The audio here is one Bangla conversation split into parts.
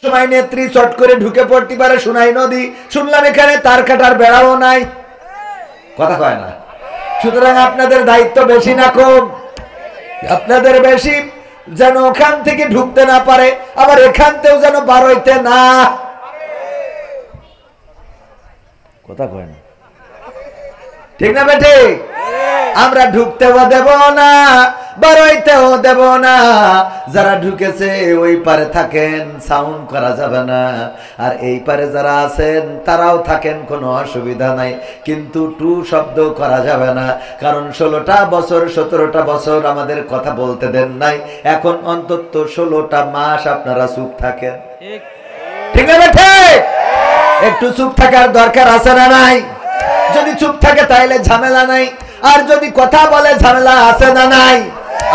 সময় নেত্রী চট করে ঢুকে পড়তে পারে সোনাই নদী, শুনলাম এখানে তার কাটার বেড়াও নাই, কথা কয় না। সুতরাং আপনাদের দায়িত্ব বেশি না কম? আপনাদের বেশি, যেন ওখান থেকে ঢুকতে না পারে, আবার এখানতেও যেন বার হইতে না, কথা কয় না, ঠিক না বেটে? আমরা ঢুকতেও দেব না, বার হইতেও দেব না। যারা ঢুকেছে ওই পারে থাকেন, সাউন্ড করা যাবে না, আর এই পারে যারা আছেন তারাও থাকেন, কোনো অসুবিধা নাই, কিন্তু টু শব্দ করা যাবে না। কারণ 16টা বছর 17টা বছর আমাদের কথা বলতে দেন নাই, এখন অন্তত 16টা মাস আপনারা চুপ থাকেন, ঠিক না বেটে? একটু চুপ থাকার দরকার আছে না নাই? যদি চুপ থাকে তাহলে ঝামেলা নাই, আর যদি কথা বলে ঝামেলা আছে না নাই?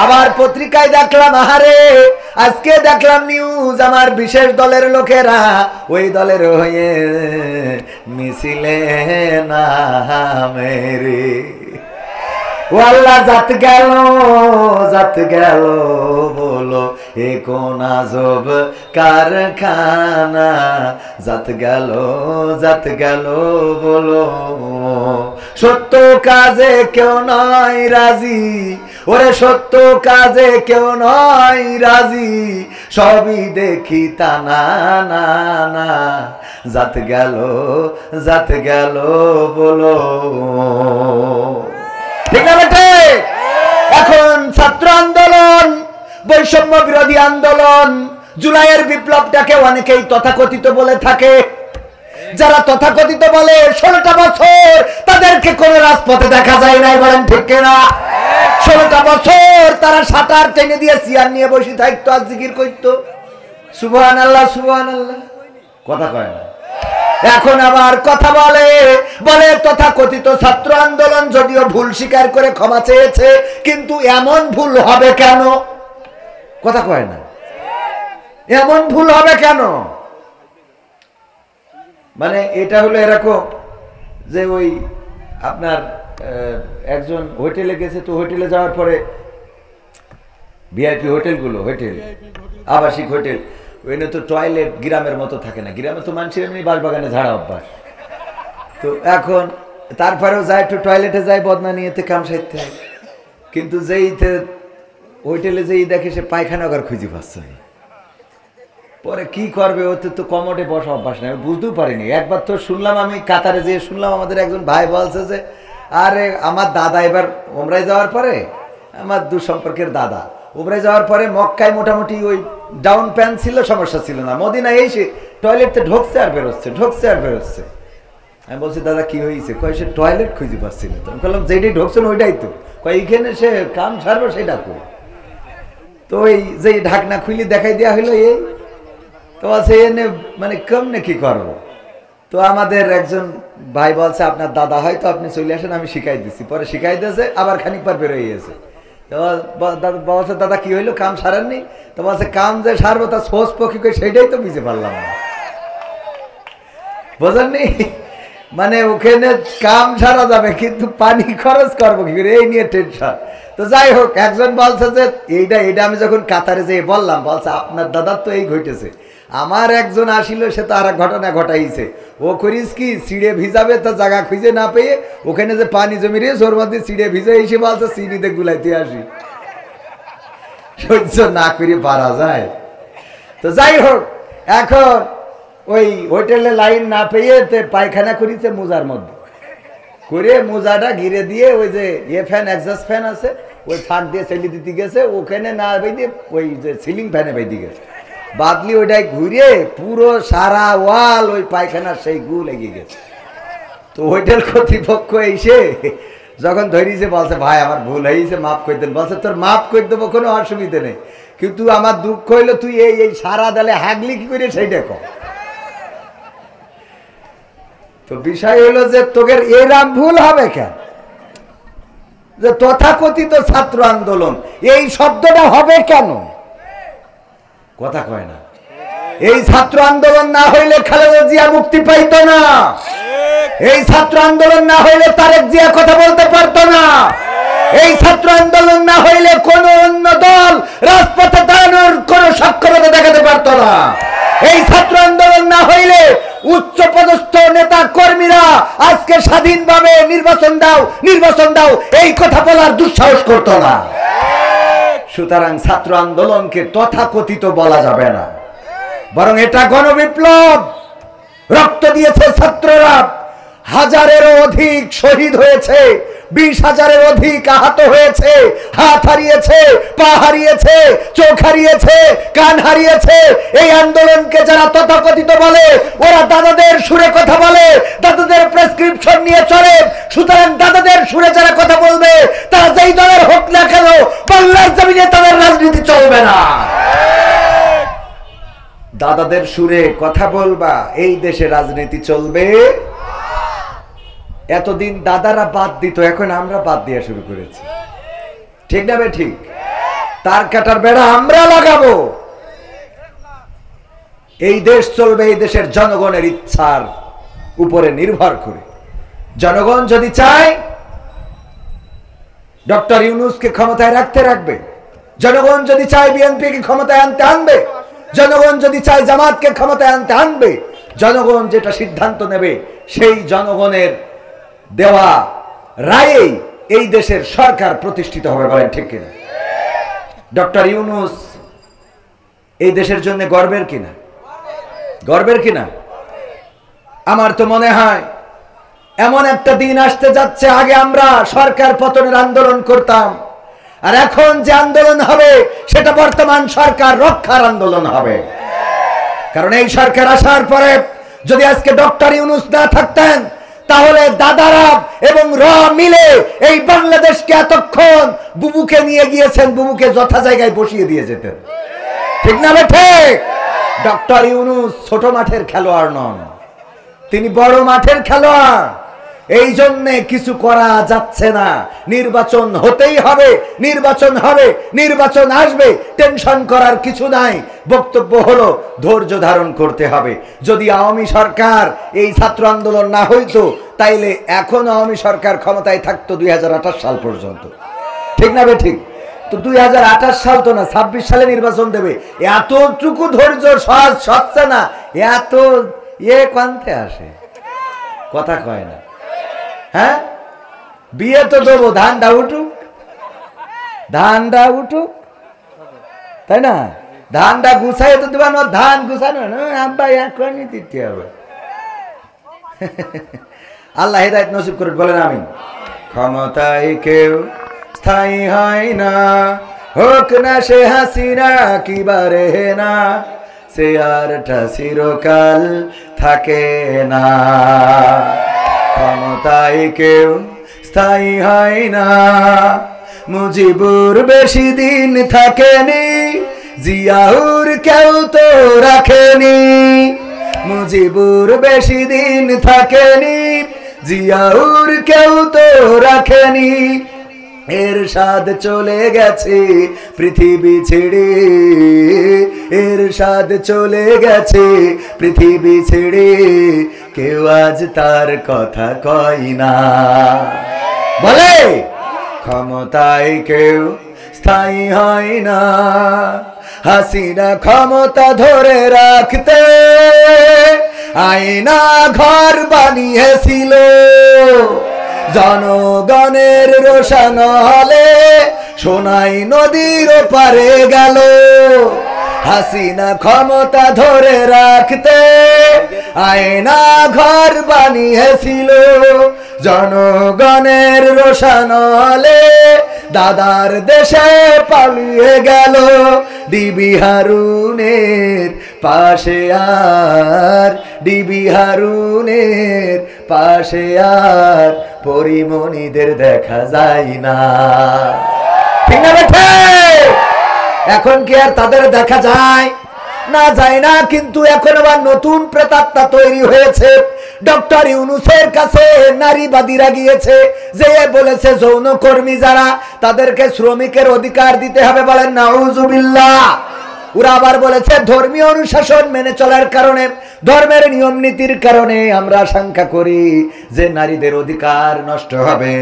আবার পত্রিকায় দেখলাম, আহারে আজকে দেখলাম নিউজ, আমার বিশেষ দলের লোকেরা ওই দলের হয়ে মিছিলে নামেরে, ও আল্লাহ জাত গেল বলো এ কোন আজব কারখানা, জাত গেল বলো। সত্য কাজে কেউ নয় রাজি, ওরে সত্য কাজে কেউ নয় রাজি, সবই দেখি তা না না না, জাত গেল বলো, ঠিক না বেটে? এখন ছাত্র আন্দোলন, বৈষম্য বিরোধী আন্দোলন, জুলাইয়ের বিপ্লবটাকে অনেকেই তথাকথিত বলে থাকে। যারা তথাকথিত বলে 16টা বছর তাদেরকে কোন রাজপথে দেখা যায় নাই, বলেন ঠিক কিনা? 16টা বছর তারা সাঁতার টেনে দিয়ে চেয়ার নিয়ে বসে থাকতো, আর জিকির করতো সুবহানাল্লাহ সুবহানাল্লাহ, কথা কয় না। এখন আবার কথা বলে তথাকথিত ছাত্র আন্দোলন যদিও ভুল স্বীকার করে ক্ষমা চেয়েছে, কিন্তু এমন ভুল হবে কেন? কথা কয় না, এমন ভুল হবে কেন? মানে এটা হলো এরকম যে ওই আপনার একজন হোটেলে গেছে, তো হোটেলে যাওয়ার পরে ভিআইপি হোটেলগুলো, হোটেল আবাসিক হোটেল, ওই তো টয়লেট গ্রামের মতো থাকে না, গ্রামে তো মানুষের এমনি বাসবাগানে ঝাড়া অভ্যাস, তো এখন তারপরেও যায় একটু টয়লেটে যায় বদনা নিয়েতে কাম সাইতে হয়, কিন্তু যেই হোটেলে যেই দেখে সে পায়খানা ঘর খুঁজে পাচ্ছে না, পরে কি করবে? ওতে তো কমোডে বসা অভ্যাস নাই, বুঝতেও পারিনি। একবার তো শুনলাম, আমি কাতারে যেয়ে শুনলাম, আমাদের একজন ভাই বলছে যে আরে আমার দাদা এবার ওমরায় যাওয়ার পরে, আমার দূর সম্পর্কের দাদা ওমরায় যাওয়ার পরে মক্কায় মোটামুটি ওই ডাউন প্যান্ট ছিল, সমস্যা ছিল না, মদিনায় এসে টয়লেটে ঢুকছে আর বেরোচ্ছে। আমি বলছি দাদা কি হয়েছে? কয় সে টয়লেট খুঁজে পাচ্ছিল। তো আমি বললাম যেটাই ঢুকছেন ওইটাই তো, কয় এইখানে সে কাম ছাড়বো সেটা কই, তো ওই যে ঢাকনা খুলে দেখাই দেওয়া হলো, এই তো আছে এনে মানে কেমনে কি করবো? তো আমাদের একজন ভাই বলছে আপনার দাদা হয়তো, আপনি চলে আসেন, আমি শিখাই দিচ্ছি। পরে শিখাই দিয়েছে, আবার খানিক পর বেরোয় গেছে। তো বলছে দাদা কি হইলো, কাম সারেননি? তো বলছে কাম যে সারবো তা সোজ পক্ষী করে সেটাই তো বুঝতে পারলাম না, বোঝেননি? মানে ওখানে কাম সারা যাবে, কিন্তু পানি খরচ করবো কি করে, এই নিয়ে টেনশন। তো যাই হোক, একজন বলছে যে এইটা আমি যখন কাতারে যেয়ে বললাম, বলছে আপনার দাদার তো এই ঘটেছে। আমার একজন আসিল, সে তো আর এক ঘটনা ঘটাইছে। ও করিস কি, চিড়ে ভিজাবে, তো জায়গা খুঁজে না পেয়ে ওখানে যে পানি জমি রে ওর মধ্যে চিড়ে ভিজে এসে বলছে চিনিতে গুলাইতে আসি, সহ্য না করে পারা যায়। তো যাই হোক, এখন ওই হোটেলে লাইন না পেয়ে পায়খানা করিছে মোজার মধ্যে করে, মোজাটা ঘিরে দিয়ে ওই যে ফ্যান, এক্সস্ট ফ্যান আছে, ওই ফাঁক দিয়ে চেলি দিতে গেছে, ওখানে না বেঁধে ওই যে সিলিং ফ্যানে বেঁধে গেছে, বাদলি ওইটাই ঘুরে পুরো সারা ওয়াল ওই পায়খানার সেই গু লেগে গেছে। তো হোটেল কর্তৃপক্ষ এসে যখন ধরিয়েছে, বলছে ভাই আমার ভুল হয়েছে, মাফ করে দেন। বলছে তোর মাফ করে দেবো, কোনো অসুবিধা নেই, কিন্তু আমার দুঃখ হইলো তুই এই সারা দেলে হাগলি কি করে সেইটা কর। তো বিষয় হলো যে তোদের এরাম ভুল হবে কেন, যে তথাকথিত ছাত্র আন্দোলন এই শব্দটা হবে কেন? কথা কয় না। এই ছাত্র আন্দোলন না হইলে খালেদা জিয়া মুক্তি পাইতো না, এই ছাত্র আন্দোলন না হইলে তারেক জিয়া কথা বলতে পারতো না, এই ছাত্র আন্দোলন না হইলে কোন অন্য দল রাজপথে দাঁড়ানোর কোন সক্ষমতা দেখাতে পারতো না। এই ছাত্র আন্দোলন না হইলে উচ্চ পদস্থ নেতা কর্মীরা আজকে স্বাধীনভাবে নির্বাচন দাও এই কথা বলার দুঃসাহস করতো না। সুতরাং ছাত্র আন্দোলনকে তথাকথিত বলা যাবে না, বরং এটা গণবিপ্লব। রক্ত দিয়েছে ছাত্ররা, হাজারেরও অধিক শহীদ হয়েছে, 20,000-এর অধিক আহত হয়েছে, হাত হারিয়েছে, পা হারিয়েছে, চোখ হারিয়েছে, কান হারিয়েছে। এই আন্দোলনকে যারা তথাকথিত বলে ওরা দাদাদের সুরে কথা বলে, দাদাদের প্রেসক্রিপশন নিয়ে চলে। সুতরাং দাদাদের সুরে যারা কথা বলবে তারা যেই দলের হোক না কেন বাংলার জমিনে তাদের রাজনীতি চলবে না। দাদাদের সুরে কথা বলবা, এই দেশে রাজনীতি চলবে। এতদিন দাদারা বাদ দিত, এখন আমরা বাদ দেওয়া শুরু করেছি। ঠিক না বে ঠিক? তার কাটার বেড়া আমরা লাগাবো। এই দেশ চলবে এই দেশের জনগণের ইচ্ছার উপরে নির্ভর করে। জনগণ যদি চায় ডক্টর ইউনূসকে ক্ষমতায় রাখবে, জনগণ যদি চায় বিএনপিকে ক্ষমতায় আনবে, জনগণ যদি চায় জামাতকে ক্ষমতায় আনবে, জনগণ যেটা সিদ্ধান্ত নেবে সেই জনগণের দেওয়া রায়েই এই দেশের সরকার প্রতিষ্ঠিত হবে। বলেন ঠিক কিনা? ডক্টর ইউনূস এই দেশের জন্য গর্বের কিনা? আমার তো মনে হয় এমন একটা দিন আসতে যাচ্ছে, আগে আমরা সরকার পতনের আন্দোলন করতাম, আর এখন যে আন্দোলন হবে সেটা বর্তমান সরকার রক্ষার আন্দোলন হবে। কারণ এই সরকার আসার পরে যদি আজকে ডক্টর ইউনূস না থাকতেন তাহলে দাদারা এবং মিলে এই বাংলাদেশকে এতক্ষণ বুবুকে নিয়ে গিয়েছেন, বুবুকে যথা জায়গায় বসিয়ে দিয়ে যেতেন। ঠিক না ঠিক? ডক্টর ইউনূস ছোট মাঠের খেলোয়াড় নন, তিনি বড় মাঠের খেলোয়াড়। এই জন্য কিছু করা যাচ্ছে না। নির্বাচন হতেই হবে, নির্বাচন আসবে, টেনশন করার কিছু নাই। বক্তব্য হলো ধৈর্য ধারণ করতে হবে। যদি আওয়ামী সরকার এই ছাত্র আন্দোলন না হইতো তাইলে এখন আওয়ামী সরকার ক্ষমতায় থাকতো 2028 সাল পর্যন্ত। ঠিক না বে ঠিক? তো 2028 সাল তো না, 26 সালে নির্বাচন দেবে। এতটুকু ধৈর্য সহজ হচ্ছে না। এত কান্তে আসে, কথা কয় না। হ্যাঁ, বিয়ে তো দেবো, ধানটা উঠুক, তাই না? ধানটা গুছাই তো দেবা না, ধান গুছানো আব্বা এখনই দিতে হবে। আল্লাহ হেদায়েত নসিব করে, বলেন আমিন। ক্ষমতায় কেউ স্থায়ী হয় না, হোক না সে হাসিনা কিবারে না, সে আরটা চিরকাল থাকে না। ক্ষমতায় কেউ স্থায়ী হয় না, মুজিবুর বেশি দিন থাকেনি, জিয়াউর কেউ তো রাখেনি। মুজিবুর বেশি দিন থাকেনি, জিয়াউর কেউ তো রাখেনি। এরশাদ চলে গেছে পৃথিবী ছেড়ে, এরশাদ চলে গেছে পৃথিবী ছেড়ে, কেউ আজ তার কথা কয় না। বলে ক্ষমতায় কেউ স্থায়ী হয় না, হাসিনা ক্ষমতা ধরে রাখতে আয়না ঘর বানিয়েছিল, জনগণের রোশন হলে সোনাই নদীর পারে গেল। হাসিনা ক্ষমতা ধরে রাখতে আয়না ঘর বানিয়েছিল, জনগণের রোশন হলে দাদার দেশে পালিয়ে গেল। ডিবি হারুনের পাশে আর, ডিবি হারুনের পাশে আর পরিমণিদের দেখা যায় না। ঠিক না বেঠে? এখন কি আর তাদের দেখা যায় না? যায় না। কিন্তু এখন আবার নতুন প্রেতাত্মা তৈরি হয়েছে। ডক্টর ইউনূসের কাছে নারীবাদীরা গিয়েছে, যে বলেছে যৌনকর্মী যারা তাদেরকে শ্রমিকের অধিকার দিতে হবে। বলেন নাউজুবিল্লাহ। ওরা আবার বলেছে ধর্মীয় অনুশাসন মেনে চলার কারণে, ধর্মের নিয়ম নীতির কারণে আমরা আশঙ্কা করি যে নারীদের অধিকার নষ্ট হবে,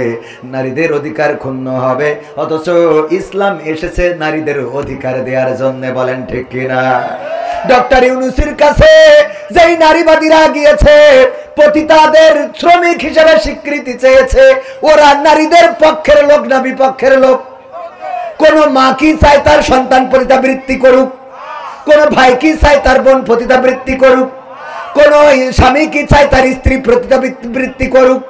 নারীদের অধিকার ক্ষুণ্ণ হবে। অথচ ইসলাম এসেছে নারীদের অধিকার দেওয়ার জন্য। বলেন ঠিক কিনা? ডক্টর ইউনূসের কাছে যেই নারীবাদীরা গিয়েছে, পতিতাদের শ্রমিক হিসেবে স্বীকৃতি চেয়েছে, ওরা নারীদের পক্ষের লোক না বিপক্ষের লোক? কোন মা কি চায় তার সন্তান পতিতাবৃত্তি করুক? কোন ভাই কি চায় তার বোন পতিতাবৃত্তি করুক? কোন স্বামী কি চায় তার স্ত্রী পতিতাবৃত্তি করুক?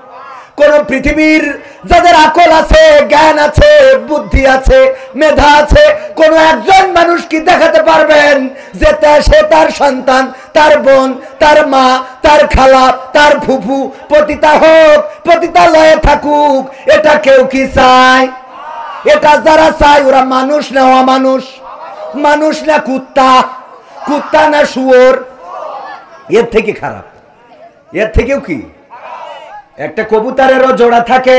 কোন পৃথিবীর যাদের আকল আছে, জ্ঞান আছে, বুদ্ধি আছে, মেধা আছে, কোন একজন মানুষ কি দেখাতে পারবেন যে সে তার সন্তান, তার বোন, তার মা, তার খালা, তার ফুফু পতিতা হোক, পতিতালয়ে থাকুক? এটা কেউ কি চায়? এটা যারা চায় ওরা মানুষ না অমানুষ? মানুষ না কুত্তা? কুত্তা না শুয়োর? এর থেকে খারাপ, এর থেকেও কি? একটা কবুতরেরও জোড়া থাকে,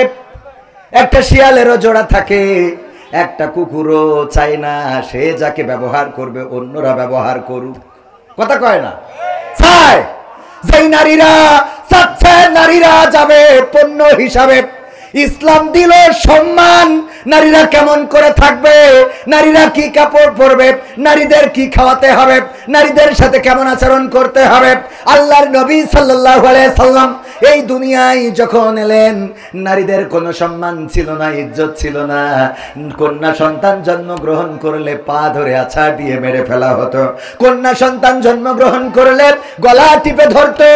একটা শিয়ালেরও জোড়া থাকে, একটা কুকুরও চায় না সে যাকে ব্যবহার করবে অন্যরা ব্যবহার করুক। কথা কয় না? চায়। যেই নারীরা চাচ্ছে নারীরা যাবে পণ্য হিসাবে, ইসলাম দিল সম্মান, নারীরা কেমন করে থাকবে, নারীরা কি কাপড় পরবে, নারীদের কি খাওয়াতে হবে, নারীদের সাথে কেমন আচরণ করতে হবে। আল্লাহর নবী সাল্লাল্লাহু আলাইহি সাল্লাম এই দুনিয়ায় যখন এলেন, নারীদের কোনো সম্মান ছিল না, ইজ্জত ছিল না। কন্যা সন্তান জন্মগ্রহণ করলে পা ধরে আছাড় দিয়ে মেরে ফেলা হতো। কন্যা সন্তান জন্মগ্রহণ করলে গলা টিপে ধরতো।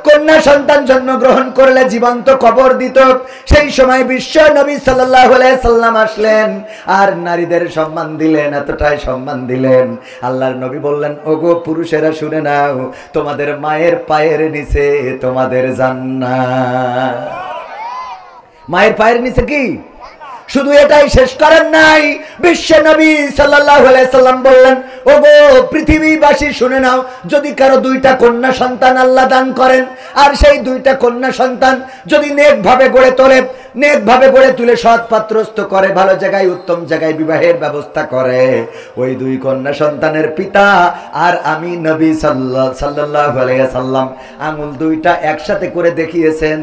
কন্যা সন্তান জন্মগ্রহণ করলে জীবন্ত কবর দিত। সেই সময় বিশ্ব নবী সাল্লাল্লাহু আলাইহি সাল্লাম আসলেন আর নারীদের সম্মান দিলেন, এতটাই সম্মান দিলেন। আল্লাহর নবী বললেন, ওগো পুরুষেরা শুনে নাও, তোমাদের মায়ের পায়ের নিচে তোমাদের জান্নাত। মায়ের পায়ের নিচে কি? শুধু এটাই শেষ করেন নাই, বিশ্ব নবী সাল্লাল্লাহু আলাইহি সাল্লাম বললেন, ওগো পৃথিবীবাসী শুনে নাও, যদি কারো দুইটা কন্যা সন্তান আল্লাহ দান করেন, আর সেই দুইটা কন্যা সন্তান যদি নেকভাবে গড়ে তোলে, নেকভাবে গড়ে তুলে সৎ পাত্রস্থ করে, ভালো জায়গায় উত্তম জায়গায় বিবাহের ব্যবস্থা করে, ওই দুই কন্যা সন্তানের পিতা আর আমি নবী সাল্লাল্লাহু আলাইহি সাল্লাম আঙুল দুইটা একসাথে করে দেখিয়েছেন,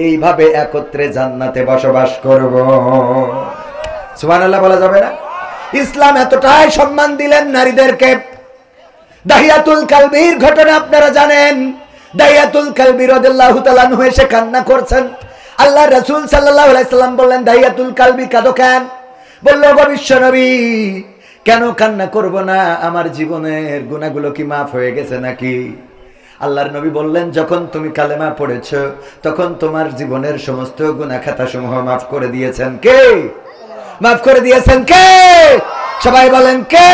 এইভাবে একত্রে জান্নাতে বসবাস করব। সুবহানাল্লাহ বলা যাবে না? ইসলাম এতটাই সম্মান দিলেন নারীদেরকে। দাহিয়াতুল কালবির ঘটনা আপনারা জানেন। দাহিয়াতুল কালবি রাদিয়াল্লাহু তাআলা আনহু এসে কান্না করছেন। আল্লাহ রাসূল সাল্লাল্লাহু আলাইহি সাল্লাম বললেন, দাহিয়াতুল কালবি কাঁদো কেন? বলল, গো বিশ্ব নবী, কেন কান্না করব না? আমার জীবনের গুনাহগুলো কি মাফ হয়ে গেছে নাকি? আল্লাহর নবী বললেন, যখন তুমি কালেমা পড়েছো তখন তোমার জীবনের সমস্ত গুনাহ খাতা সমূহ মাফ করে দিয়েছেন কে? মাফ করে দিয়েছেন কে? সবাই বলেন কে?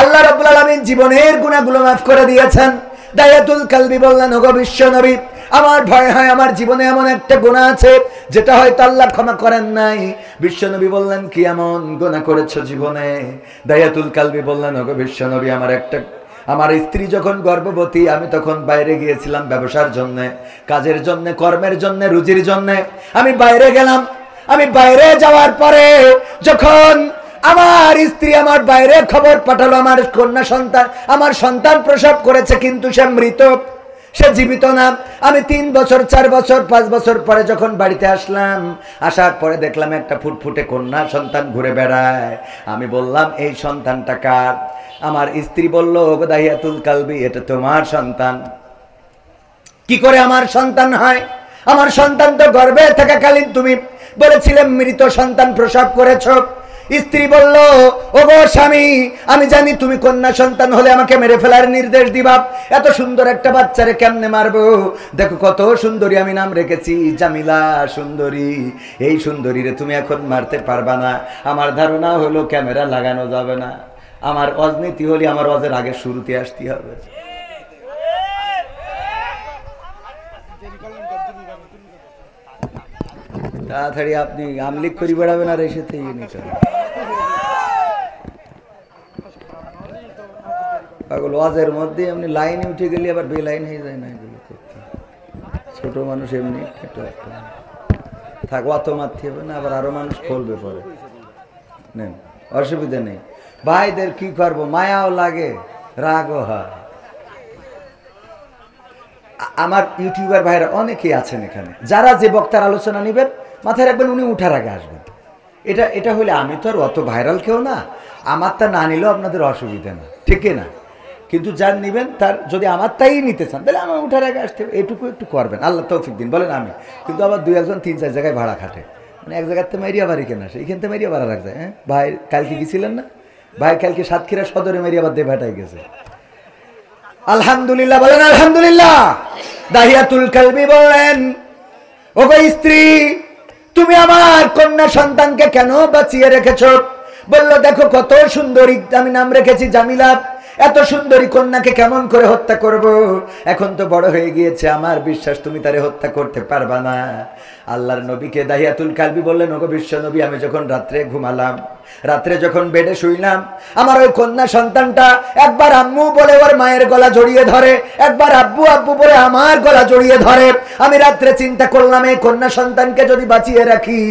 আল্লাহ রাব্বুল আলামিন জীবনের গুনাহগুলো মাফ করে দিয়েছেন। দাহিয়াতুল কালবি বললেন, ওগো বিশ্ব নবী, আমার ভয় হয় আমার জীবনে এমন একটা গুনাহ আছে যেটা হয়তো আল্লাহ ক্ষমা করেন নাই। বিশ্ব নবী বললেন, কি এমন গুনাহ করেছো জীবনে? দাহিয়াতুল কালবি বললেন, ওগো বিশ্ব নবী, আমার স্ত্রী যখন গর্ভবতী, আমি তখন বাইরে গিয়েছিলাম ব্যবসার জন্য, কাজের জন্য, কর্মের জন্য, রুজির জন্য। আমি বাইরে গেলাম। আমি বাইরে যাওয়ার পরে যখন আমার স্ত্রী আমার বাইরে খবর পাঠালো আমার কন্যা সন্তান, আমার সন্তান প্রসব করেছে, কিন্তু সে মৃত, সে জীবিত না। আমি 3 বছর 4 বছর 5 বছর পরে যখন বাড়িতে আসলাম, আসার পরে দেখলাম একটা ফুটফুটে কন্যা সন্তান ঘুরে বেড়ায়। আমি বললাম, এই সন্তানটা কার? আমার স্ত্রী বলল, ওগো দাহিয়াতুল কালবি, এটা তোমার সন্তান। কি করে আমার সন্তান হয়? আমার সন্তান তো গর্ভে থাকাকালীন তুমি বলেছিলে মৃত সন্তান প্রসব করেছো। স্ত্রী বলল, ওগো স্বামী, আমি জানি তুমি কন্যা সন্তান হলে আমাকে মেরে ফেলার নির্দেশ দিবা। এত সুন্দর একটা বাচ্চারে কেমনে মারবো? দেখো কত সুন্দরী আমি নাম রেখেছি, জামিলা সুন্দরী। এই সুন্দরীরে তুমি এখন মারতে পারবা না। আমার ধারণা হলো ক্যামেরা লাগানো যাবে না। আমার অজনীতি হলে আমার অজের আগে শুরুতে আসতে হবে। তাড়াতাড়ি আপনি আমলিক করি বেড়াবেন আর এসে পাগল ওয়াজের মধ্যে এমনি লাইনে উঠে গেলে আবার বেলাইন হয়ে যায় না। এগুলো করতে ছোট মানুষ এমনি থাক, অত মারতে হবে না, আবার আরো মানুষ খুলবে পরে, নেন, অসুবিধা নেই। ভাইদের কি করবো, মায়াও লাগে, রাগও হয়। আমার ইউটিউবার ভাইরা অনেকেই আছেন এখানে, যারা যে বক্তার আলোচনা নেবেন মাথায় রাখবেন উনি উঠার আগে আসবেন। এটা হলে আমি তো আর অত ভাইরাল কেউ না, আমারটা না নিলেও আপনাদের অসুবিধা না, ঠিক না? কিন্তু যার নিবেন তার যদি আমার তাই নিতে চান তাহলে আমার উঠার আগে আসতে হবে, এটুকু একটু করবেন, আল্লাহ তৌফিক দিন বলেন আমি। কিন্তু আবার 2-1 3-4 জায়গায় ভাড়া খাটে, মানে এক জায়গাতে মারিয়া বাড়ি কেনা আসে, এইখান থেকে মারিয়া ভাড়া রাখছে। হ্যাঁ ভাই কালকে গেছিলেন না ভাই, কালকে সাতক্ষীরা সদরে মারিয়া বাদ দিয়ে ভাটাই গেছে। আলহামদুলিল্লাহ বলেন আলহামদুলিল্লাহ। দাহিয়াতুল কালবি বলেন, ও গো স্ত্রী তুমি আমার কন্যা সন্তানকে কেন বাঁচিয়ে রেখেছ? বলল দেখো কত সুন্দরী, আমি নাম রেখেছি জামিলা, এত সুন্দরী কন্যাকে কেমন করে হত্যা করব? এখন তো বড় হয়ে গিয়েছে, আমার বিশ্বাস তুমি তারে হত্যা করতে পারবা না। আল্লাহর নবীকে দাহিয়াতুল কালবি বললেন, ওগো বিশ্ব নবী আমি যখন রাত্রে ঘুমালাম, রাত্রে যখন বেডে শুইলাম, আমার ওই কন্যা সন্তানটা একবার আম্মু বলে ওর মায়ের গলা জড়িয়ে ধরে, একবার আব্বু আব্বু বলে আমার গলা জড়িয়ে ধরে। আমি রাত্রে চিন্তা করলাম এই কন্যা সন্তানকে যদি বাঁচিয়ে রাখি,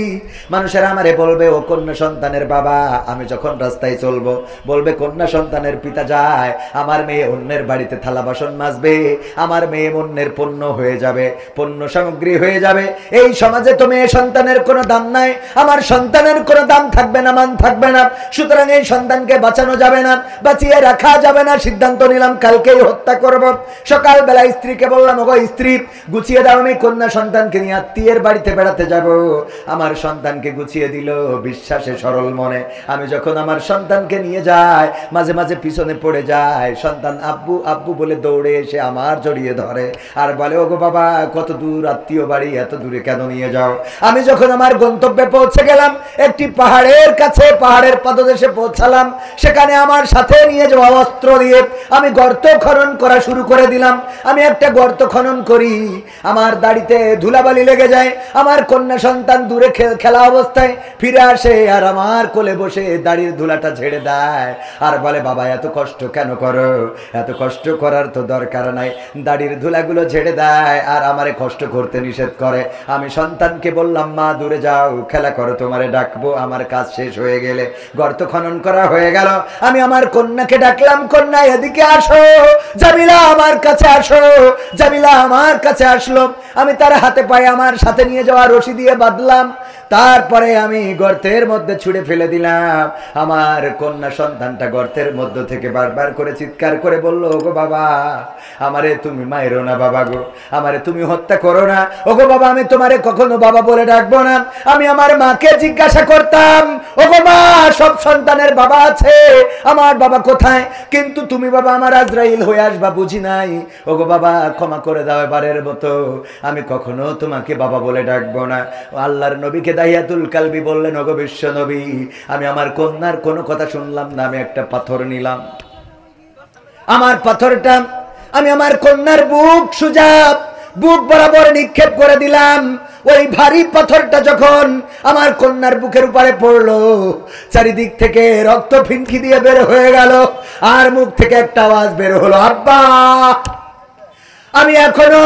মানুষেরা আমারে বলবে ও কন্যা সন্তানের বাবা। আমি যখন রাস্তায় চলবো বলবে কন্যা সন্তানের পিতা যায়, আমার মেয়ে অন্যের বাড়িতে থালা বাসন মাজবে, আমার মেয়ে অন্যের পণ্য হয়ে যাবে, পণ্য সামগ্রী হয়ে যাবে। এই সমাজে তো মেয়ে সন্তানের কোনো দাম নাই, আমার সন্তানের কোনো দাম থাকবে না, মান থাকবে না। সুতরাং এই সন্তানকে বাঁচানো যাবে না, বাঁচিয়ে রাখা যাবে না। সিদ্ধান্ত নিলাম কালকেই হত্যা করব। সকালবেলা স্ত্রীকে বললাম, ওগো স্ত্রী গুছিয়ে দাও, আমি কন্যা সন্তানকে নিয়ে আত্মীয়ের বাড়িতে বেড়াতে যাব। আমার সন্তানকে গুছিয়ে দিল বিশ্বাসে সরল মনে। আমি যখন আমার সন্তানকে নিয়ে যাই, মাঝে মাঝে পিছনে পড়ে যায়, সন্তান আব্বু আব্বু বলে দৌড়ে এসে আমার জড়িয়ে ধরে আর বলে, ওগো বাবা কত দূর আত্মীয় বাড়ি, এত দূরে কেন নিয়ে যাও? আমি যখন আমার গন্তব্যে পৌঁছে গেলাম, একটি পাহাড়ের কাছে, পাহাড়ের পাদদেশে পৌঁছালাম, সেখানে আমার সাথে নিয়ে যাওয়া অস্ত্র দিয়ে আমি গর্ত খনন করা শুরু করে দিলাম। আমি একটা গর্ত খনন করি, আমার দাড়িতে ধুলাবালি লেগে যায়, আমার কন্যা সন্তান দূরে খেলা অবস্থায় ফিরে আসে আর আমার কোলে বসে দাড়ির ধুলাটা ঝেড়ে দেয় আর বলে, বাবা এত কষ্ট কেন করো? এত কষ্ট করার তো দরকার নাই। দাড়ির ধুলাগুলো ঝেড়ে দেয় আর আমারে কষ্ট করতে নিষেধ করে। আমি সন্তানকে বললাম, মা দূরে যাও, খেলা করো, তোমারে ডাকবো আমার কাজ শেষ হয়ে গেলে। গর্ত খনন করা হয়ে গেল, আমি আমার কন্যাকে ডাকলাম, কন্যা এদিকে আসো, জামিলা আমার কাছে আসো। জামিলা আমার কাছে আসলো, আমি তার হাতে পায়ে আমার সাথে নিয়ে যাওয়া রশি দিয়ে বাঁধলাম, তারপরে আমি গর্তের মধ্যে ছুঁড়ে ফেলে দিলাম। আমার কন্যা সন্তানটা গর্তের মধ্য থেকে বারবার করে চিৎকার করে বলল, ওগো বাবা আমারে তুমি মাইরো না, বাবা গো আমারে তুমি হত্যা করো না, ওগো বাবা আমি তোমারে কখনো বাবা বলে ডাকবো না। আমি আমার মাকে জিজ্ঞাসা করতাম, ওগো মা সব সন্তানের বাবা আছে, আমার বাবা কোথায়? কিন্তু তুমি বাবা আমার আজরাইল হয়ে আসবা বুঝি নাই। ওগো বাবা ক্ষমা করে দাও এবারের মতো, আমি কখনো তোমাকে বাবা বলে ডাকবো না। আল্লাহর নবীকে দাহিয়াতুল কালবি বললেন, ওগো বিশ্ব নবী আমি আমার কন্যার কোনো কথা শুনলাম না, আমি একটা পাথর নিলাম, আমার পাথরটা আমি আমার কন্যার বুক সোজা বুক বরাবর নিক্ষেপ করে দিলাম। ওই ভারী পাথরটা যখন আমার কন্যার বুকের উপরে পড়লো, চারিদিক থেকে রক্ত ফিনকি দিয়ে বের হয়ে গেল আর মুখ থেকে একটা আওয়াজ বের হলো, আব্বা। আমি এখনো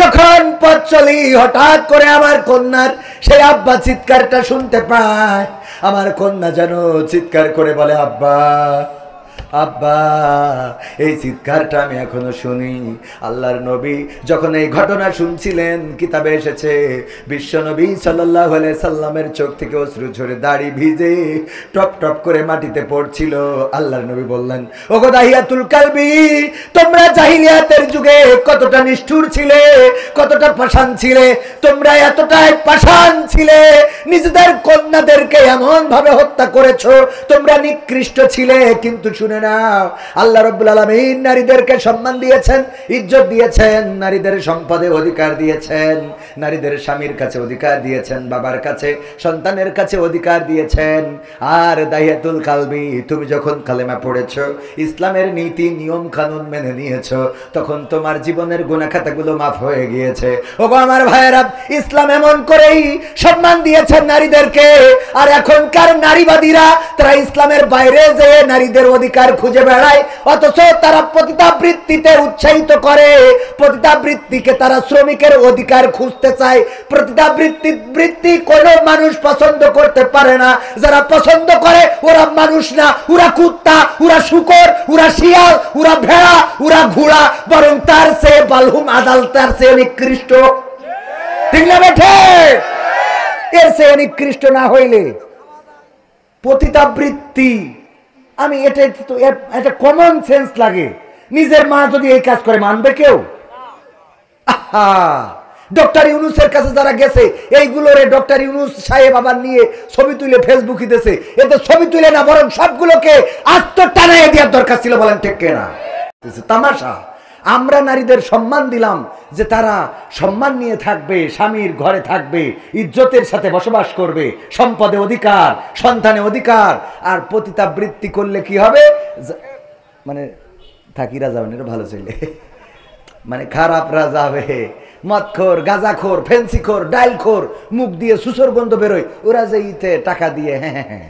যখন পথ চলি হঠাৎ করে আমার কন্যার সেই আব্বা চিৎকারটা শুনতে পায়। আমার কন্যা যেন চিৎকার করে বলে, আব্বা আব্বা। এই চিৎকারটা আমি এখনো শুনি। আল্লাহর নবী যখন এই ঘটনা শুনছিলেন, কিতাবে এসেছে বিশ্ব নবী সাল্লাল্লাহু আলাইহি সাল্লামের চোখ থেকে অশ্রু ঝরে দাড়ি ভিজে টপ টপ করে মাটিতে পড়ছিল। আল্লাহর নবী বললেন, ওগো দাহিয়াতুল কালবি তোমরা জাহিলিয়াতের যুগে কতটা নিষ্ঠুর ছিলে, কতটা পাষাণ ছিলে, তোমরা এতটাই পাষাণ ছিলে, নিজেদের কন্যাদেরকে এমন ভাবে হত্যা করেছো, তোমরা নিকৃষ্ট ছিলে। কিন্তু শুনে নাও, আল্লাহ রাব্বুল আলামিন নারীদেরকে সম্মান দিয়েছেন, ইজ্জত দিয়েছেন, নারীদের সম্পদে অধিকার দিয়েছেন, নারীদের স্বামীর কাছে অধিকার দিয়েছেন, বাবার কাছে সন্তানের কাছে অধিকার দিয়েছেন। আর দাহিয়াতুল কালবি তুমি যখন কালেমা পড়েছো, ইসলামের নীতি নিয়ম কানুন মেনে নিয়েছো, তখন তোমার জীবনের গুনাহ খাতাগুলো মাফ হয়ে গিয়েছে। ওগো আমার ভাইয়েরা, ইসলাম এমন করেই সম্মান দিয়েছেন নারীদেরকে। আর এখনকার নারীবাদীরা তারা ইসলামের বাইরে যেয়ে নারীদের অধিকার খুঁজে বেড়ায়, অথচ তারা পতিতাবৃত্তিতে উৎসাহিত করে, পতিতাবৃত্তিকে তারা শ্রমিকের অধিকার খুঁজতে চায়। পতিতাবৃত্তি কোনো মানুষ পছন্দ করতে পারে না, যারা পছন্দ করে ওরা মানুষ না, ওরা কুত্তা, ওরা শূকর, ওরা শিয়াল, ওরা ভেড়া, ওরা ঘোড়া, বরং তার চেয়ে বালহুম আদাল, তার চেয়ে নিকৃষ্ট। ঠিক না বেঠে? এর চেয়ে নিকৃষ্ট না হইলে পতিতাবৃত্তি, আমি এটা কমন সেন্স লাগে নিজের মা যদি এই কাজ করে মানবে কেউ? আহা, ডক্টর ইউনূসের কাছে যারা গেছে এইগুলোরে ডক্টর ইউনূস সাহেব আবার নিয়ে ছবি তুলে ফেসবুকে দিয়েছে। এতে ছবি তুলে না, বরং সবগুলোকে আস্ত টানায় দেওয়ার দরকার ছিল। বলেন ঠিক কিনা? তামাশা। আমরা নারীদের সম্মান দিলাম যে তারা সম্মান নিয়ে থাকবে, স্বামীর ঘরে থাকবে, ইজ্জতের সাথে বসবাস করবে, সম্পদে অধিকার, সন্তানে অধিকার। আর পতিতাবৃত্তি করলে কি হবে? মানে থাকিরা যাবেন, এটা ভালো ছেলে, মানে খারাপরা যাবে, মদখোর, গাঁজাখোর, ফেন্সিখোর, ডাইলখোর, মুখ দিয়ে সুসর গন্ধ বেরোয়, ওরা যে ইতে টাকা দিয়ে হ্যাঁ হ্যাঁ,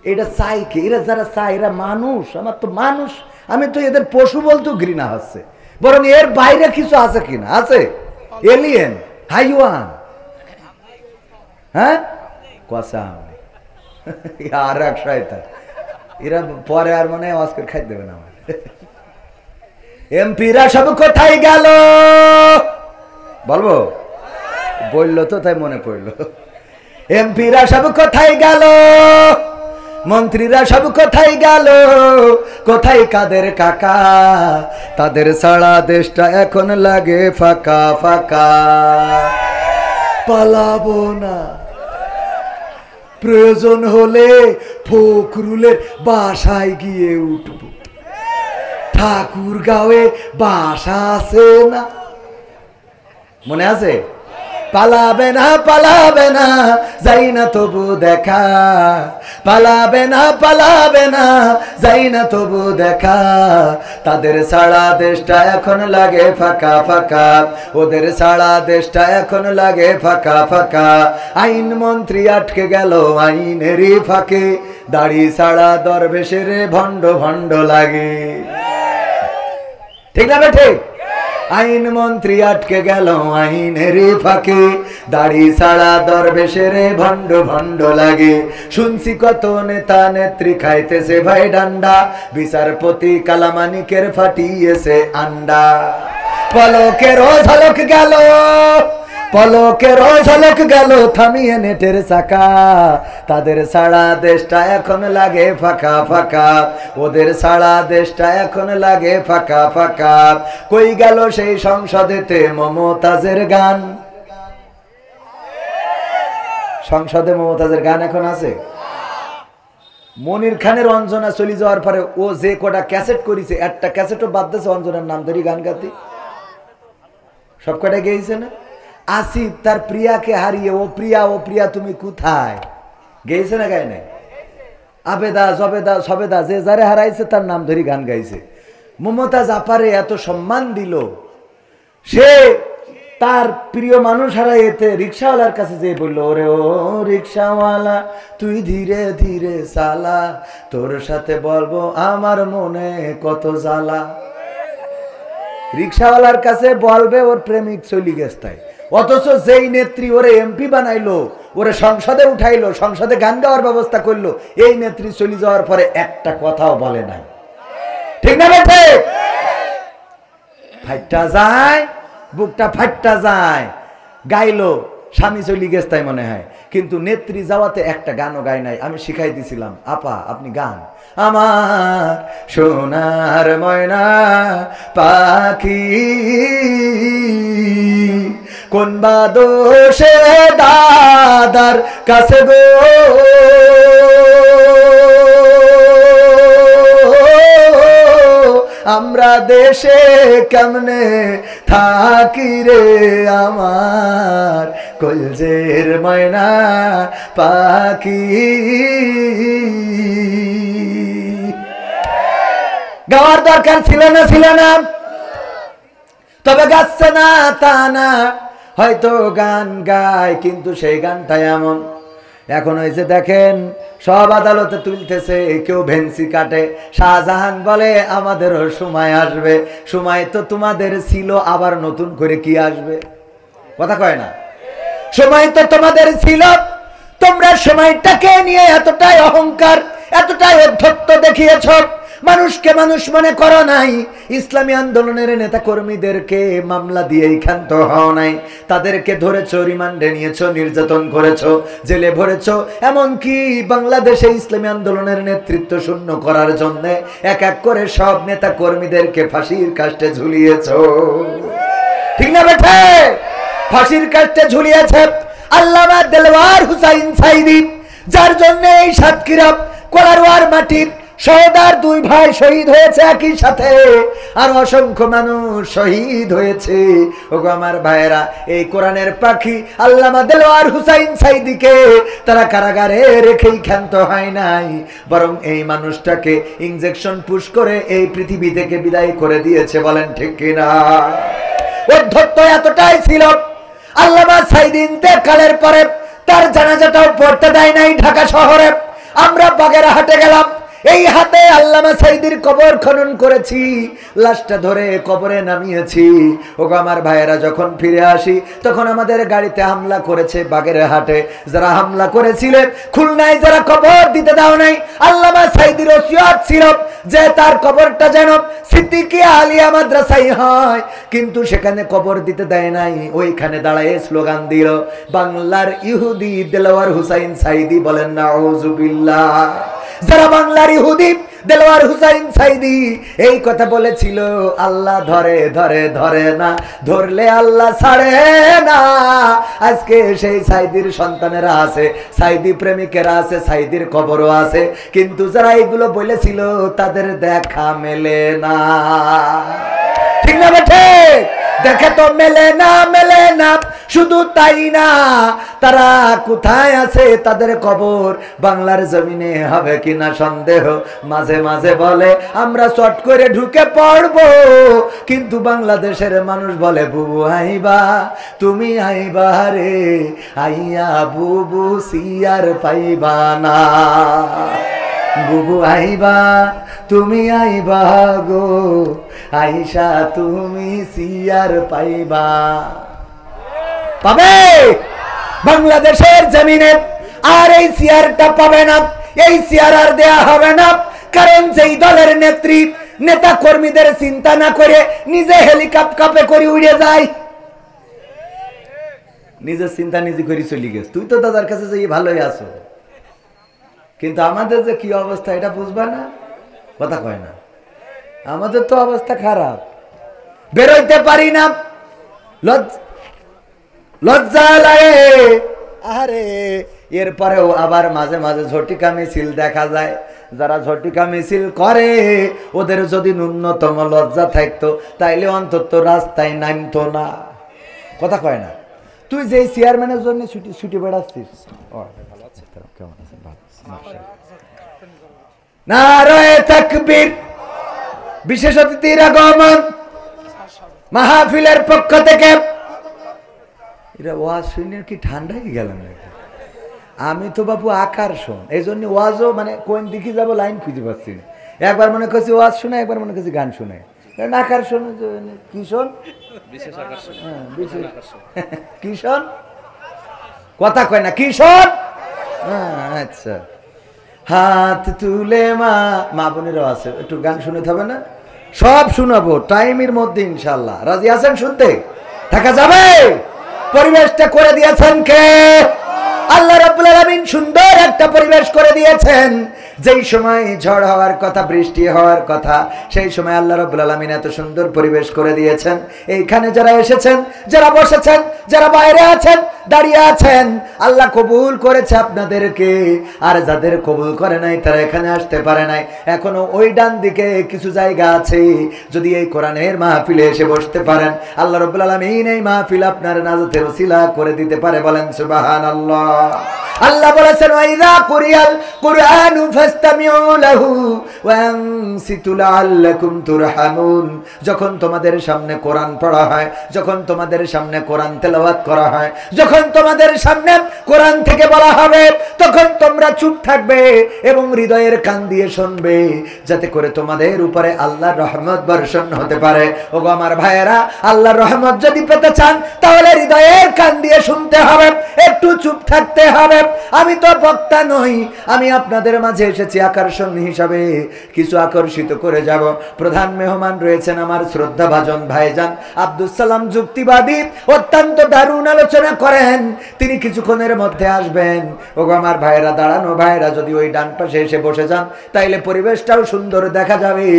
এটা চাই কি? এরা যারা চায় এরা মানুষ, আমার তো মানুষ, আমি তো এদের পশু বলতেও ঘৃণা হচ্ছে। বরং এর বাইরে কিছু আছে কিনা? আছে এলিয়েন, হাইওয়ান, হ্যাঁ কসা আর এক শয়তান। এরা পরে আর মনে হয় অস্কার খাই দেবে না। আমার এমপিরা সব কোথায় গেল বলবো? বললো তো তাই মনে পড়লো। এমপিরা সব কোথায় গেল, মন্ত্রীরা সব কোথায় গেল, কোথায় কাদের কাকা? তাদের ছাড়া দেশটা এখন লাগে ফাঁকা ফাঁকা। পালাবো না, প্রয়োজন হলে ফখরুলের বাসায় গিয়ে উঠব। ঠাকুরগাঁওয়ে বাসা আছে না, মনে আছে? পালাবে না, পালাবে না, যাই না তবু দেখা। পালাবে না, পালাবে না, যাই না তবু দেখা। তাদের ছাড়া দেশটা এখন লাগে ফাঁকা ফাঁকা, ওদের ছাড়া দেশটা এখন লাগে ফাঁকা ফাঁকা। আইন মন্ত্রী আটকে গেল আইনেরই ফাঁকে, দাড়ি ছাড়া দরবেশের ভণ্ড ভণ্ড লাগে। ঠিক না ঠিক? আইন মন্ত্রী আটকে গেল আইনের ফাঁকে, দাড়ি ছাড়া দরবেশের ভণ্ড ভণ্ড লাগে। শুনছি কত নেতা নেত্রী খাইতেছে ভাই ডান্ডা, বিচারপতি কালামানিকের ফাটিয়েছে আন্ডা। পলকের ঝলক গেল, পলকের ঝলক গেল থামিয়ে নেটের চাকা। তাদের ছাড়া দেশটা এখন লাগে ফাঁকা ফাঁকা, ওদের ছাড়া দেশটা এখন লাগে ফাঁকা ফাঁকা। কই গেল সেই সংসদেতে মমতাজের গান? সংসদে মমতাজের গান এখন আছে? মনির খানের অঞ্জনা চলে যাওয়ার পরে ও যে কটা ক্যাসেট করেছে, একটা ক্যাসেটও বাদ দিয়েছে অঞ্জনার নাম ধরি গান গাতে। সব কটা গেয়েছে না? আসিফ তার প্রিয়াকে হারিয়ে ও প্রিয়া, ও প্রিয়া তুমি কোথায় গেয়েছে না? গায় নাই? আবেদা জবেদা সবেদা যে যারে হারাইছে তার নাম ধরি গান গাইছে। মমতাজ আপারে এত সম্মান দিল, সে তার প্রিয় মানুষ হারাইতে রিক্সাওয়ালার কাছে যে বললো, ওরে ও রিক্সাওয়ালা তুই ধীরে ধীরে চালা, তোর সাথে বলবো আমার মনে কত জ্বালা। রিক্সাওয়ালার কাছে বলবে ওর প্রেমিক চলি গেছে। অথচ যেই নেত্রী ওরে এমপি বানাইলো, ওরে সংসদে উঠাইলো, সংসদে গান গাওয়ার ব্যবস্থা করলো, এই নেত্রী চলে যাওয়ার পরে একটা কথাও বলে নাই। ঠিক না বেঠে? ফাইটটা যায়, বুকটা ফাইটটা যায়। গাইলো, স্বামী চলি গেছে তাই মনে হয়, কিন্তু নেত্রী যাওয়াতে একটা গানও গায় নাই। আমি শিখাই দিছিলাম, আপা আপনি গান। আমার সোনার ময়না পাখি কোন বা দোষে দাদার কাছে গো, আমরা দেশে কেমনে থাকি রে আমার কলজের ময়না পাখি। গাওয়ার দরকার ছিল না, ছিল না? তবে গাচ্ছে না তা না, হয়তো গান গায়, কিন্তু সেই গানটা এমন এখন হয়েছে দেখেন সব আদালতে তুলতেছে, কেউ ভেন্সি কাটে। শাহজাহান বলে আমাদেরও সময় আসবে। সময় তো তোমাদের ছিল, আবার নতুন করে কি আসবে? কথা কয় না? সময় তো তোমাদের ছিল, তোমরা সময়টাকে নিয়ে এতটাই অহংকার, এতটাই অধ্যত্ত দেখিয়েছ, মানুষকে মানুষ মনে করো নাই, ইসলামী আন্দোলনের নেতা কর্মীদেরকে মামলা দিয়েই ক্ষান্ত হও নাই, তাদেরকে ধরেছো, রিমান্ডে নিয়েছো, নির্যাতন করেছো, জেলে ভরেছো, এমনকি বাংলাদেশে ইসলামী আন্দোলনের নেতৃত্ব শূন্য করার জন্য এক এক করে সব নেতা কর্মীদেরকে ফাঁসির কাস্টে ঝুলিয়েছো। ঠিক না বেঠে? ফাঁসির কাস্টে ঝুলিয়েছে আল্লামা দেলওয়ার হুসাইন সাইদি, যার জন্য এই সাতক্ষীরা কোলারওয়ার মাটির সহদার দুই ভাই শহীদ হয়েছে একই সাথে, আর অসংখ্য মানুষ শহীদ হয়েছে। ওগো আমার ভাইয়েরা, এই কোরআনের পাখি আল্লামা দেলওয়ার হুসাইন সাইদিকে তারা কারাগারে রেখেই ক্ষান্ত হয় নাই, বরং এই মানুষটাকে ইনজেকশন পুশ করে এই পৃথিবী থেকে বিদায় করে দিয়েছে। বলেন ঠিক কিনা? অধ্যত্ত এতটাই ছিল, আল্লামা সাইদি ইন্তেকালের পরে তার জানাজাটাও পড়তে দেয় নাই ঢাকা শহরে। আমরা বাগেরহাটে গেলাম, এই হাতে আল্লামা সাইদির কবর খনন করেছি, লাশটা ধরে কবরে নামিয়েছি। ওগো আমার ভাইয়েরা, যখন ফিরে আসি তখন আমাদের গাড়িতে হামলা করেছে বাগেরহাটে। যারা হামলা করেছিলেন, খুলনায় যারা কবর দিতে দাও নাই, আল্লামা সাইদির ওসিয়ত ছিল যে তার কবরটা যেন সিদ্দিকিয়া আলিয়া মাদ্রাসায় হয়, কিন্তু সেখানে কবর দিতে দেয় নাই। ওইখানে দাঁড়ায় স্লোগান দিল, বাংলার ইহুদি দেলওয়ার হুসাইন সাইদি। বলেন নাউজুবিল্লাহ। যারা বাংলার ইহুদি দেলওয়ার হুসাইন সাইদি এই কথা বলেছিল, আল্লাহ ধরে ধরে ধরে না, ধরলে আল্লাহ ছাড়ে না। আজকে সেই সাইদির সন্তানেরা আছে, সাইদি প্রেমিকেরা আছে, সাইদির কবরও আছে, কিন্তু যারা এইগুলো বলেছিল তাদের দেখা মেলে না। ঠিক না বেঠে? দেখে তো মেলে না, মেলে না। শুধু তাই না, তারা কোথায় আছে, তাদের কবর বাংলার জমিনে হবে কিনা সন্দেহ। মাঝে মাঝে বলে আমরা চট করে ঢুকে পড়বো, কিন্তু বাংলাদেশের মানুষ বলে বুবু আইবা, তুমি আইবা রে, আইয়া বুবু সিয়ার পাইবা না। বুবু আইবা, তুমি আইবা গো, আইসা তুমি সিয়ার পাইবা। পাবে বাংলাদেশের জমিনে, আর এই সিয়ারটা পাবে না, এই সিয়ার আর দেয়া হবে না। কারণ যেই দলের নেত্রী নেতা কর্মীদের চিন্তা না করে নিজে হেলিকপ্টারে করে উড়ে যায়, নিজের চিন্তা নিজে করে চলে গেছে। তুই তো দাদার কাছে যে ভালোই আছো, কিন্তু আমাদের যে কি অবস্থা এটা বুঝবা না, কথা কয় না। আমাদের তো অবস্থা খারাপ, বেরোইতে পারি না, লজ্জা লাগে। আরে এরপরেও আবার মাঝে মাঝে ঝটিকা মিছিল দেখা যায়। যারা ঝটিকা মিছিল করে, ওদের যদি ন্যূনতম লজ্জা থাকতো তাইলে অন্তত রাস্তায় নামতো না, কথা কয় না। তুই যে চেয়ারম্যানের জন্য ছুটি বেড়াচ্ছিস, কেমন আছে? নারায়ে তাকবীর। বিশেষ অতিথির আগমন মাহফিলের পক্ষ থেকে। এরা ওয়াজ শুনে কি ঠান্ডা হয়ে গেল নাকি? আমি তো বাবু আকর্ষণ, এই জন্য ওয়াজও মানে কোন দিকে যাবো লাইন খুঁজে পাচ্ছি না। একবার মনে করছি ওয়াজ শুনে, একবার মনে করছি গান শুনে। আকর্ষণ কিশোর, কিশোর কথা কয় না, কিশোর। আচ্ছা, হাত তুলে মা বোনেরও আছে, একটু গান শুনতে হবে না? সব শোনাবো টাইমের মধ্যে ইনশাল্লাহ। রাজি আছেন শুনতে? থাকা যাবে? পরিবেশটা করে দিয়েছেন কে? আল্লাহ রাব্বুল আলামিন সুন্দর একটা পরিবেশ করে দিয়েছেন। যেই সময় ঝড় হওয়ার কথা, বৃষ্টি হওয়ার কথা, সেই সময় আল্লাহ রাব্বুল আলামিন এত সুন্দর পরিবেশ করে দিয়েছেন। এইখানে যারা এসেছেন, যারা বসেছেন, যারা বাইরে আছেন, দাঁড়িয়ে আছেন, আল্লাহ কবুল করেছে আপনাদেরকে। আর যাদের কবুল করে নাই তারা এখানে আসতে পারে নাই। এখনো ওই ডান দিকে কিছু জায়গা আছে, যদি এই কোরআনের মাহফিলে এসে বসতে পারেন, আল্লাহ রাব্বুল আলামিন এই মাহফিল আপনার নাজাতের ওসিলা করে দিতে পারে। বলেন সুবহানাল্লাহ। আল্লাহ বলেছেন, ওয়াইযা কুরিয়াল কুরআনু ফাসতামিউ লাহু ওয়া আনসিতু লাআল্লাকুম তুরহামুন। যখন তোমাদের সামনে কোরআন পড়া হয়, যখন তোমাদের সামনে কোরআন তেলাওয়াত করা হয়, যখন যখন তোমাদের সামনে কোরআন থেকে বলা হবে তখন তোমরা চুপ থাকবে এবং হৃদয়ের কান দিয়ে শুনবে, যাতে করে তোমাদের উপরে আল্লাহর রহমত বর্ষণ হতে পারে। ওগো আমার ভাইয়েরা, আল্লাহর রহমত যদি পেতে চান তাহলে হৃদয়ের কান দিয়ে শুনতে হবে, একটু চুপ থাকতে হবে। আমি তো বক্তা নই, আমি আপনাদের মাঝে এসেছি আকর্ষণ হিসাবে, কিছু আকর্ষিত করে যাব। প্রধান মেহমান রয়েছেন আমার শ্রদ্ধাভাজন ভাইজান আব্দুল সালাম যুক্তিবাদী, অত্যন্ত দারুণ আলোচনা করেন, তিনি কিছুক্ষণের মধ্যে আসবেন। ওগো আমার ভাইয়েরা, দাঁড়ানো ভাইয়েরা যদি ওই ডান পাশে এসে বসে যান তাইলে পরিবেশটাও সুন্দর দেখা যাবে।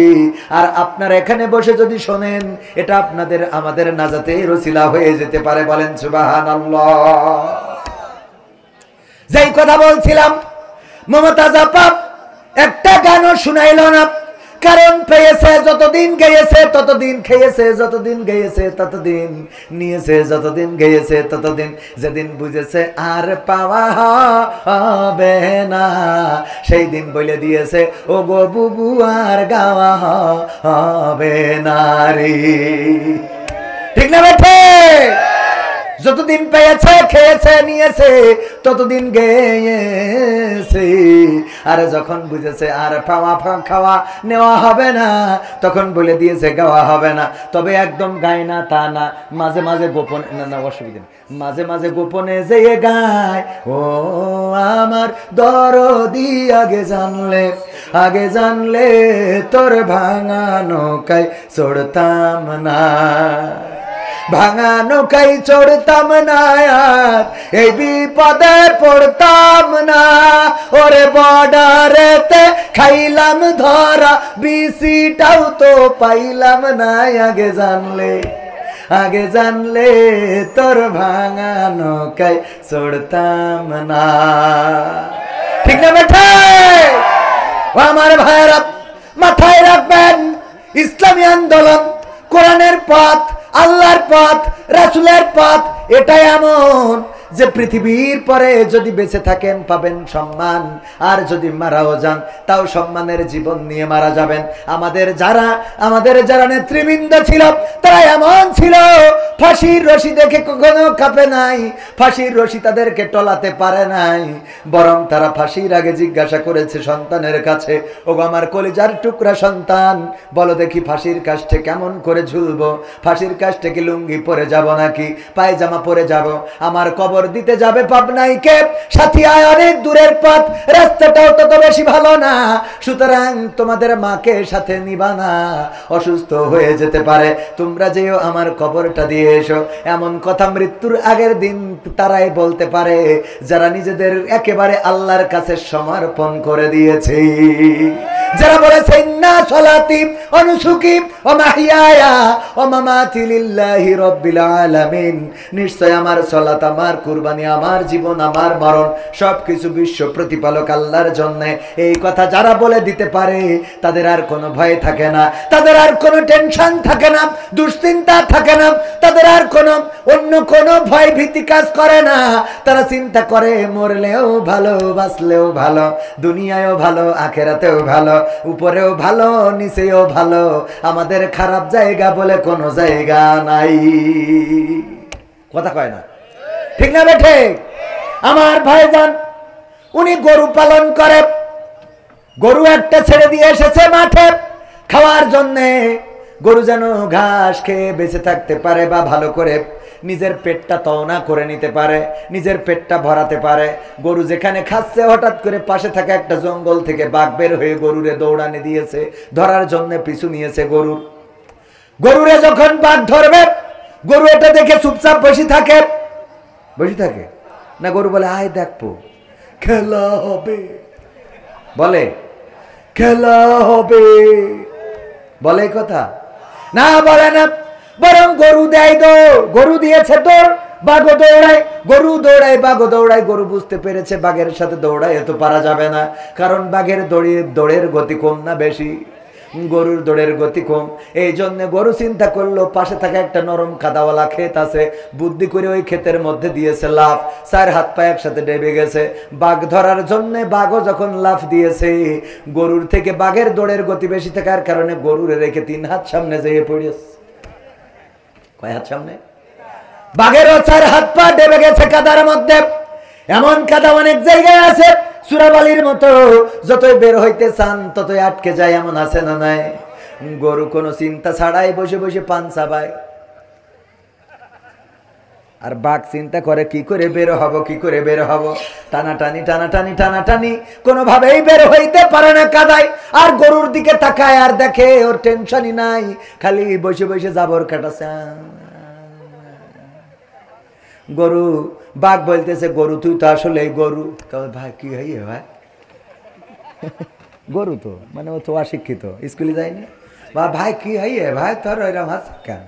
আর আপনারা এখানে বসে যদি শোনেন, এটা আপনাদের আমাদের নাজাতের ওসিলা হয়ে যেতে পারে। বলেন সুবহানাল্লাহ। যেই কথা বলছিলাম, মমতাজ আপা একটা গানও শুনাইল না, কারণ পেয়েছে যতদিন গেয়েছে ততদিন খেয়েছে, যতদিন গেয়েছে ততদিন নিয়েছে, যতদিন গেয়েছে ততদিন, যেদিন বুঝেছে আর পাওয়া হবে না সেই দিন বলে দিয়েছে ও গো বুবু আর গাওয়া হবে না রে। ঠিক না বেঠে? যতদিন পেয়েছে খেয়েছে নিয়েছে ততদিন গেয়েছে, আর যখন বুঝেছে আর পাওয়া খাওয়া নেওয়া হবে না তখন বলে দিয়েছে গাওয়া হবে না। তবে একদম গায় না তা না, মাঝে মাঝে গোপনে, না অসুবিধা নেই, মাঝে মাঝে গোপনে যেয়ে গায় ও আমার দরদি আগে জানলে তোর ভাঙা নৌকায় চড়তাম না, ভাঙা নৌকায় চড়তাম না, আর এই বিপদে পড়তাম না, ওরে বর্ডারেতে খাইলাম ধরা, বিসিটাও তো পাইলাম না, আগে জানলে তোর ভাঙা নৌকায় চড়তাম না। ঠিক না বেঠে? আমার ভাইয়েরা মাথায় রাখবেন, ইসলামী আন্দোলন, কোরআনের পথ, আল্লাহর পথ, রাসূলের পথ, এটা এমন যে পৃথিবীর পরে যদি বেঁচে থাকেন পাবেন সম্মান, আর যদি মারাও যান তাও সম্মানের জীবন নিয়ে মারা যাবেন। আমাদের যারা নেতৃবৃন্দ ছিল তারা এমন ছিল, ফাঁসির রশি দেখে কখনো কাঁপে নাই, ফাঁসির রশি তাদেরকে টলাতে পারে নাই, বরং তারা ফাঁসির আগে জিজ্ঞাসা করেছে সন্তানের কাছে, ওগো আমার কলিজার টুকরা সন্তান, বলো দেখি ফাঁসির কাষ্ঠে কেমন করে ঝুলবো, ফাঁসির কাষ্ঠে কি লুঙ্গি পরে যাব নাকি পায়জামা পরে যাব, আমার কবর দিতে যাবে পাবনাই কে, সাথিয়ায় অনেক দূরের পথ, রাস্তাটাও তত বেশি ভালো না, সুতরাং তোমাদের মাকে সাথে নিবা না, অসুস্থ হয়ে যেতে পারে, তোমরা যেও আমার কবরটা দিয়ে এসো। এমন কথা মৃত্যুর আগের দিন তারাই বলতে পারে যারা নিজেদের একেবারে আল্লাহর কাছে সমর্পণ করে দিয়েছে, যারা বলেছে ইন্না সলাতি ওয়া নুসুকি ওয়া মাহইয়ায়া ওয়া মামাতি লিল্লাহি রাব্বিল আলামিন, নিশ্চয় আমার সালাত, আমার কুরবানি, আমার জীবন, আমার মরণ সবকিছু বিশ্ব প্রতিপালক আল্লাহর জন্য। এই কথা যারা বলে দিতে পারে তাদের আর কোনো ভয় থাকে না, তাদের আর কোনো টেনশন থাকে না, দুশ্চিন্তা থাকে না, তাদের আর কোনো অন্য কোনো ভয় ভীতি কাজ করে না। তারা চিন্তা করে মরলেও ভালো, বাঁচলেও ভালো, দুনিয়ায়ও ভালো, আখেরাতেও ভালো, উপরেও ভালো, নিচেও ভালো, আমাদের খারাপ জায়গা বলে কোনো জায়গা নাই। কথা কয় না? ঠিক না বেঠে? আমার ভাইজান উনি গরু পালন করে, গরু একটা ছেড়ে দিয়ে এসেছে মাঠে খাওয়ার জন্যে, গরু যেন ঘাস খেয়ে বেঁচে থাকতে পারে বা ভালো করে নিজের পেটটা তওনা করে নিতে পারে, নিজের পেটটা ভরাতে পারে। গরু যেখানে খাচ্ছে হঠাৎ করে পাশে থাকা একটা জঙ্গল থেকে বাঘ বের হয়ে গরুরে দৌড়ানি দিয়েছে, ধরার জন্য পিছু নিয়েছে গরুরে যখন বাঘ ধরবে গরু এটা দেখে চুপচাপ বসে থাকে না, গরু বলে আয় দেখবো খেলা হবে, বলে খেলা হবে, বলে কথা না, বলে না, বরং গরু দেয় দৌড়, গরু দিয়েছে দৌড়, বাঘও দৌড়ায়, গরু দৌড়ায়, বাঘও দৌড়ায়। গরু বুঝতে পেরেছে বাঘের সাথে দৌড়ায় এত পারা যাবে না, কারণ বাঘের দৌড়ের গতি কম না বেশি, গরুর দৌড়ের গতি কম। এই জন্য গরু চিন্তা করলো পাশে থাকা একটা নরম কাদাওয়ালা ক্ষেত আছে, বুদ্ধি করে ওই ক্ষেতের মধ্যে দিয়েছে লাফ, 4 হাত পা একসাথে ডেবে গেছে বাঘ ধরার জন্য। বাঘও যখন লাফ দিয়েছে, গরুর থেকে বাঘের দৌড়ের গতি বেশি থাকার কারণে গরুরে রেখে 3 হাত সামনে যেয়ে পড়েছে। কয় হাত সামনে? বাঘেরও 4 হাত পা ডেবে গেছে কাদার মধ্যে। এমন কাদা অনেক জায়গায় আছে চূড়াবালির মতো, যতই বের হইতে চান ততই আটকে যায়, এমন আছে না নাই? গরু কোনো চিন্তা ছাড়াই বসে বসে পান চাবায়, আর বাঘ চিন্তা করে কি করে বের হব, কি করে বের হব। টানাটানি টানাটানি টানাটানি, কোনোভাবেই বের হইতে পারে না কাদায়। আর গরুর দিকে তাকায় আর দেখে ওর টেনশনই নাই, খালি বসে বসে জাবর কাটাছে। গরু, বাঘ বলতেছে গরু তুই তো আসলে গরু। তবে ভাই কি হইয়ে ভাই, গরু তো মানে ও তো অশিক্ষিত, স্কুলে যায়নি। বা ভাই কি হইয়ে ভাই তোর ওইরকম হাস কেন?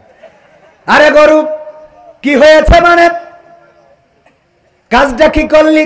আরে গরু কি হয়েছে মানে, কাজটা কি করলি?